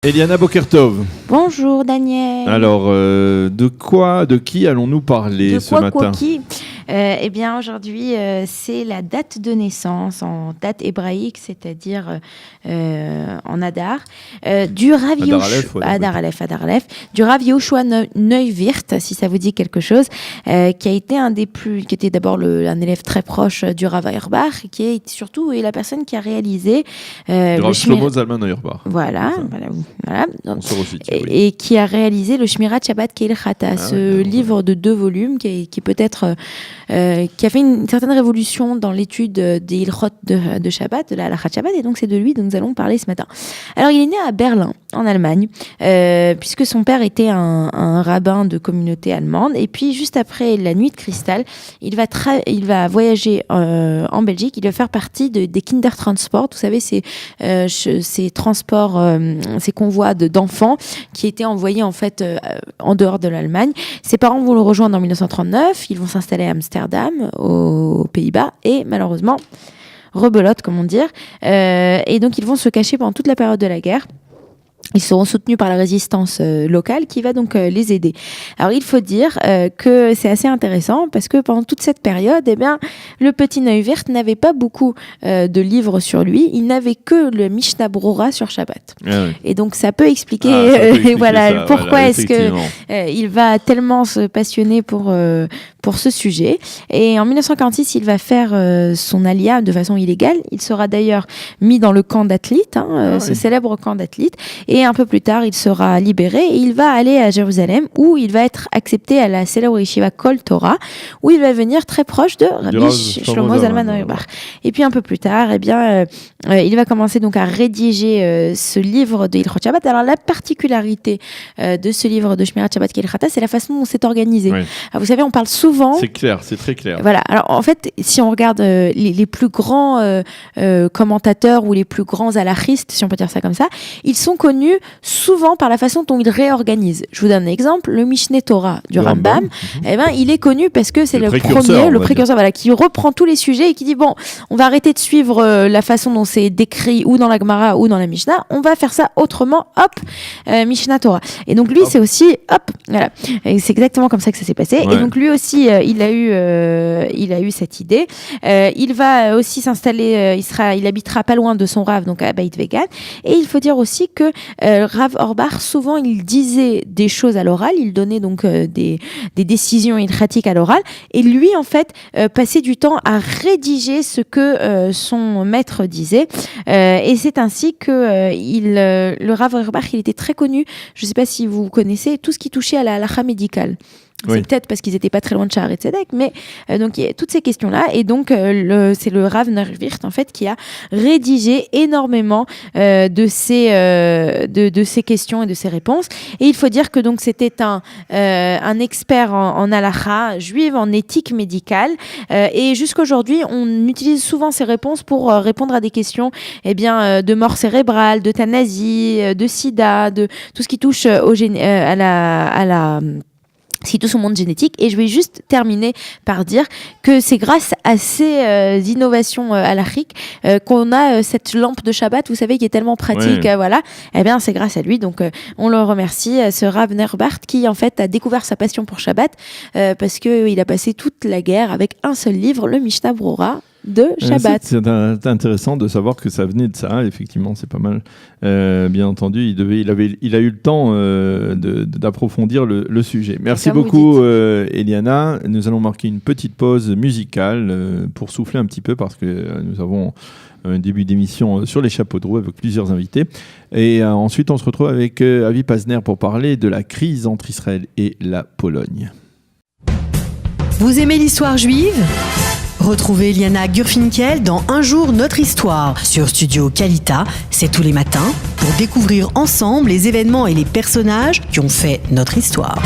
Eliana Bokertov. Bonjour Daniel. Alors, de qui allons-nous parler ce matin ? Eh bien, aujourd'hui, c'est la date de naissance en date hébraïque, c'est-à-dire en Adar, du Rav Yehoshua Neuwirth, si ça vous dit quelque chose, qui a été qui était d'abord un élève très proche du Rav Auerbach, qui est surtout la personne qui a réalisé le Rav Shlomo Zalman Auerbach. Voilà. Et qui a réalisé le Shmirat Shabbat Keilchata, livre de 2 volumes qui peut être qui a fait une certaine révolution dans l'étude des Ilchot de Shabbat, de la Halachat Shabbat, et donc c'est de lui dont nous allons parler ce matin. Alors il est né à Berlin, en Allemagne, puisque son père était un rabbin de communauté allemande, et puis juste après la nuit de cristal, il va voyager en Belgique, il va faire partie des Kindertransport, vous savez, ces transports, ces convois d'enfants qui étaient envoyés en fait en dehors de l'Allemagne. Ses parents vont le rejoindre en 1939, ils vont s'installer à Amsterdam, aux Pays-Bas, et malheureusement, rebelote, comme on dit. Et donc, ils vont se cacher pendant toute la période de la guerre. Ils seront soutenus par la résistance locale qui va donc les aider. Alors, il faut dire que c'est assez intéressant parce que pendant toute cette période, eh bien, le petit Neuwirth n'avait pas beaucoup de livres sur lui. Il n'avait que le Mishnah Brura sur Shabbat. Ah oui. Et donc, ça peut expliquer, pourquoi est-ce que il va tellement se passionner pour ce sujet. Et en 1946, il va faire son alia de façon illégale. Il sera d'ailleurs mis dans le camp d'Athlite, ce célèbre camp d'Athlite. Et un peu plus tard, il sera libéré et il va aller à Jérusalem où il va être accepté à la célèbre yeshiva Kol Torah, où il va venir très proche de Rabbi Shlomo Zalman Auerbach. Et puis un peu plus tard, eh bien, il va commencer donc à rédiger ce livre de Ilchot Shabbat. Alors la particularité de ce livre de Shmirat Shabbat Keilchata, c'est la façon dont c'est organisé. Oui. Alors, vous savez, on parle souvent. C'est clair, c'est très clair. Voilà. Alors en fait, si on regarde les plus grands commentateurs ou les plus grands halachistes, si on peut dire ça comme ça, ils sont connus souvent par la façon dont il réorganise. Je vous donne un exemple, le Mishneh Torah du Rambam, eh ben, il est connu parce que c'est le précurseur, qui reprend tous les sujets et qui dit bon, on va arrêter de suivre la façon dont c'est décrit ou dans la Gemara ou dans la Mishnah, on va faire ça autrement, Mishneh Torah. Et donc lui, c'est aussi, voilà. Et c'est exactement comme ça que ça s'est passé. Ouais. Et donc lui aussi, il a eu cette idée. Il va aussi s'installer, il habitera pas loin de son Rav, donc à Beit Vegan. Et il faut dire aussi que Rav Auerbach, souvent, il disait des choses à l'oral, il donnait donc des décisions ilchatiques à l'oral, et lui, en fait, passait du temps à rédiger ce que son maître disait, et c'est ainsi que le Rav Auerbach, il était très connu, je ne sais pas si vous connaissez, tout ce qui touchait à la halakha médicale. C'est peut-être parce qu'ils n'étaient pas très loin de Shaare Tzedek, mais donc il y a toutes ces questions-là, et donc c'est le Rav Neuwirth en fait qui a rédigé énormément de ces questions et de ces réponses. Et il faut dire que donc c'était un expert en halakha juive, en éthique médicale, et jusqu'aujourd'hui on utilise souvent ces réponses pour répondre à des questions de mort cérébrale, d'euthanasie, de sida, de tout ce qui touche qui touche au monde génétique. Et je vais juste terminer par dire que c'est grâce à ces innovations halachiques qu'on a cette lampe de Shabbat, vous savez, qui est tellement pratique, voilà. Eh bien, c'est grâce à lui. Donc, on le remercie, ce Rav Neuwirth, qui, en fait, a découvert sa passion pour Shabbat parce qu'il a passé toute la guerre avec un seul livre, le Mishnah Brura de Shabbat. C'est intéressant de savoir que ça venait de ça, effectivement, c'est pas mal. Bien entendu, il a eu le temps d'approfondir le sujet. Merci beaucoup, Eliana. Nous allons marquer une petite pause musicale pour souffler un petit peu parce que nous avons un début d'émission sur les chapeaux de roue avec plusieurs invités. Et ensuite, on se retrouve avec Avi Pazner pour parler de la crise entre Israël et la Pologne. Vous aimez l'histoire juive ? Retrouvez Liana Gurfinkel dans Un jour notre histoire sur Studio Kalita, c'est tous les matins, pour découvrir ensemble les événements et les personnages qui ont fait notre histoire.